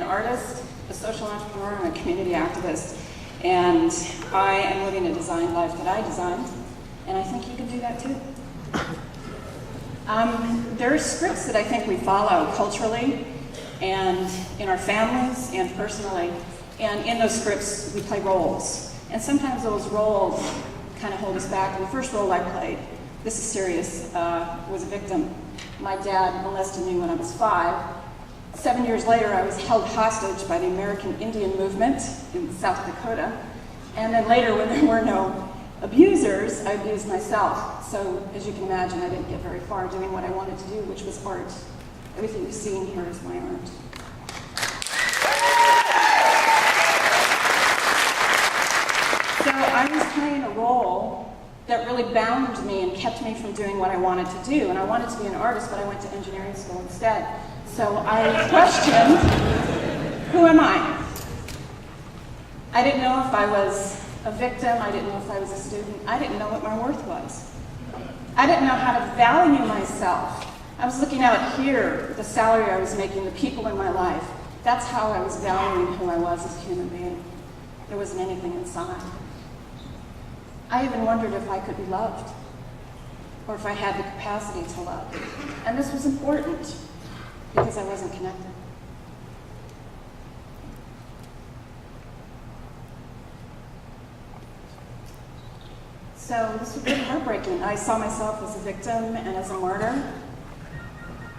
artist, a social entrepreneur, and a community activist. And I am living a designed life that I designed, and I think you can do that too. There are scripts that I think we follow culturally and in our families and personally. And in those scripts, we play roles. And sometimes those roles kind of hold us back. And the first role I played, this is serious, was a victim. My dad molested me when I was 5. 7 years later, I was held hostage by the American Indian movement in South Dakota. And then later, when there were no abusers, I abused myself. So as you can imagine, I didn't get very far doing what I wanted to do, which was art. Everything you see in here is my art. So I was playing a role that really bound me and kept me from doing what I wanted to do. And I wanted to be an artist, but I went to engineering school instead. So I questioned, who am I? I didn't know if I was a victim. I didn't know if I was a student. I didn't know what my worth was. I didn't know how to value myself. I was looking out here, the salary I was making, the people in my life. That's how I was valuing who I was as a human being. There wasn't anything inside. I even wondered if I could be loved, or if I had the capacity to love. And this was important, because I wasn't connected. So this was really heartbreaking. I saw myself as a victim and as a martyr.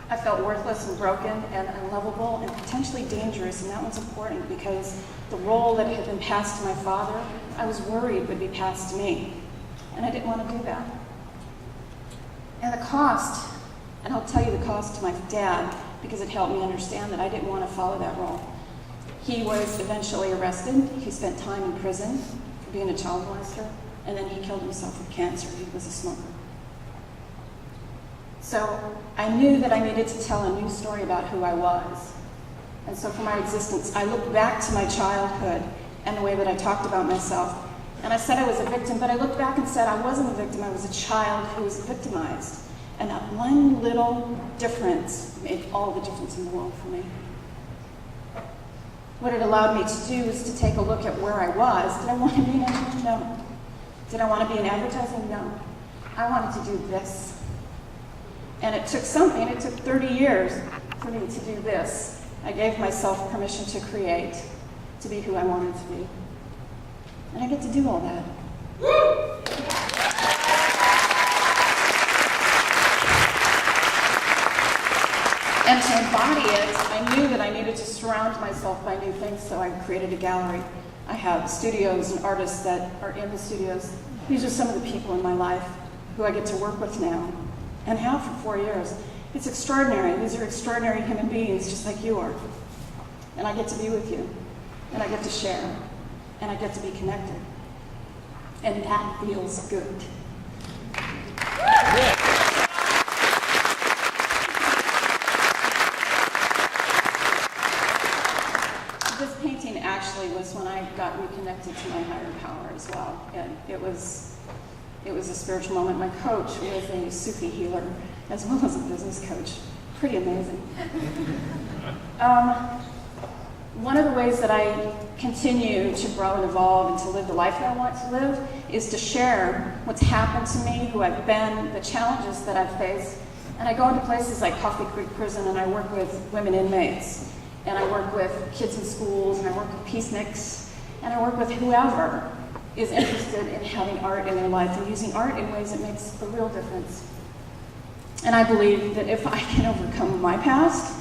I felt worthless and broken and unlovable and potentially dangerous, and that was important because the role that had been passed to my father, I was worried would be passed to me, and I didn't want to do that. And the cost, and I'll tell you the cost to my dad because it helped me understand that I didn't want to follow that role. He was eventually arrested. He spent time in prison for being a child molester, and then he killed himself with cancer. He was a smoker. So I knew that I needed to tell a new story about who I was. And so for my existence, I looked back to my childhood and the way that I talked about myself. And I said I was a victim, but I looked back and said I wasn't a victim. I was a child who was victimized. And that one little difference made all the difference in the world for me. What it allowed me to do was to take a look at where I was. Did I want to be an engineer? No. Did I want to be in advertising? No. I wanted to do this. And it took something, it took 30 years for me to do this. I gave myself permission to create, to be who I wanted to be. And I get to do all that. And to embody it, I knew that I needed to surround myself by new things, so I created a gallery. I have studios and artists that are in the studios. These are some of the people in my life who I get to work with now, and have for 4 years. It's extraordinary. These are extraordinary human beings, just like you are. And I get to be with you, and I get to share, and I get to be connected. And that feels good. This painting actually was when I got reconnected to my higher power as well. And it was a spiritual moment. My coach was a Sufi healer as well as a business coach. Pretty amazing. One of the ways that I continue to grow and evolve and to live the life that I want to live is to share what's happened to me, who I've been, the challenges that I've faced. And I go into places like Coffee Creek Prison, and I work with women inmates, and I work with kids in schools, and I work with peaceniks, and I work with whoever is interested in having art in their life and using art in ways that makes a real difference. And I believe that if I can overcome my past,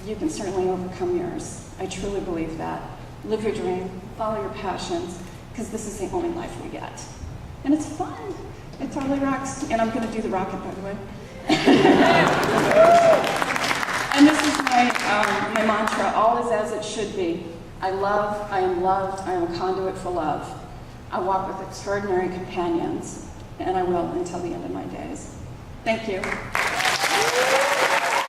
you can certainly overcome yours. I truly believe that. Live your dream, follow your passions, because this is the only life we get. And it's fun. It totally rocks. And I'm going to do the rocket, by the way. And this is my mantra, all is as it should be. I love, I am loved, I am a conduit for love. I walk with extraordinary companions, and I will until the end of my days. Thank you.